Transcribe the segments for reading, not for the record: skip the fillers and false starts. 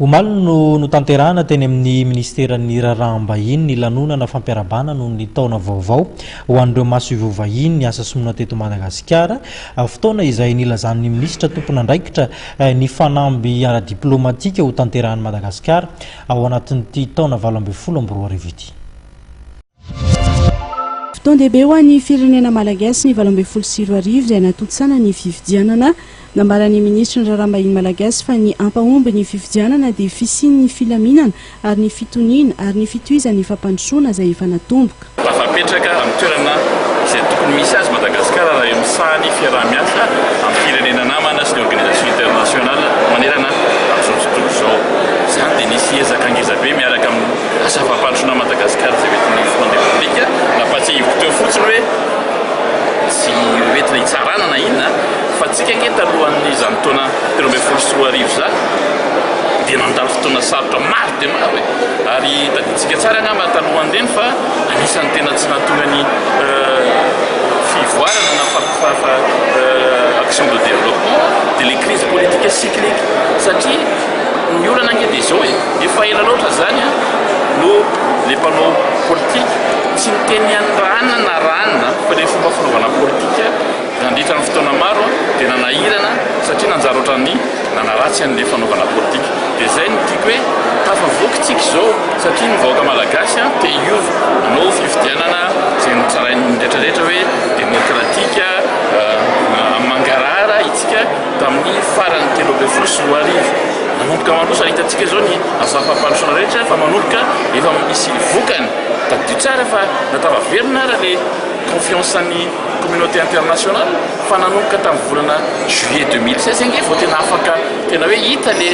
Omaly no tanterahana teny amin'ny ministeran'ny raharaha-mbahiny ny lanonana fampiarabana noho ny taona vaovao ho an'ireo maso ivovahiny ny asa somona teto Madagasikara, fotoana izay nilazan'ny minisitra tompon'andraikitra ny fanamby ara-diplomatika ho tanterahan'i Madagasikara ao anatin'ity taona 2024 ity. Fotoan-dehibe ho an'ny firenena malagasy ny 2024 izay natontosana ny fifidianana. Nambaran'ny ministra ny raharaha-mbahiny malagasy fa ny ampahomby ny fifidianana dia fisian'ny filaminana ary ny fitoniana ary ny fitohizan'ny fampandrosoana izay efa natomboka. Afapetraka amin'ny toerana izay tokony misy azy Madagasikara raha misaha ny fiaraha-miasa amin'ny firenena namana sy ny organisation internationale manerana amin'izao tontolo izao. Izany dia nisy ezaka angezabe miaraka amin'ny asa fampandrosoana Madagasikara izay hoentin'ny front de république nampatsiahivo teo fotsiny hoe tsy hoentina hitsarana na inona fa tsika nge talohan'izany taona 2024 za dia nandalo fotoana sarotra maro dia maro e, ary taditsika tsara angamba talohan'ireny fa anisan'ny tena tsy nahatonga ny fivoarana na fahafa action de développement dia les crises politiques cycliques satria ny olana nge dia zao e efa ela loatra zany no les panneaux politiques tsy miteny an'rana na ranona fa le fomba fanaovana politika nandritra ny fotoana maro dia nanahirana satria nanjara ohatran'ny nanaratsy an'le fanaovana politika. Dia zay no tiako hoe tafavoakitsika izao satria ny vahoaka malagasy te hiova anao fifidianana izay nitsarain'ny rehetrarehetra hoe demokratika mangarara itsika tamin'ny farany 2024 manomboka manosa hitantsika zao ny asa fampandrosoana rehetra fa manomboka efa misy vokany tadio tsara fa natavaverina raha le confiance an'ny communauté internationale fa nanomboka tamin'ny volana juillet 2016 nge vao tena afaka tena hoe hita le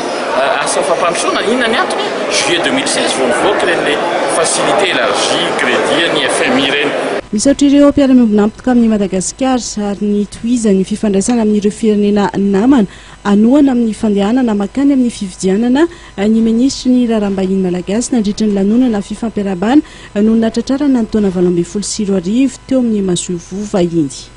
asa fampandrosoana inona ny antony juillet 2016 vao mivoaka reny le facilité élargie crédit ny FMI reny. Misaotra ireo mpiara-miombona ampotoka amin'ny Madagasikara ary ny tohizany fifandraisana amin'ireo firenena namana anohana amin'ny fandehanana makany amin'ny fifidianana ny ministra ny raharaha-mbahiny malagasy nandritra ny lanonana fifampiarabana no natratrarana ny taona 2024 teo amin'ny masovo vahiny.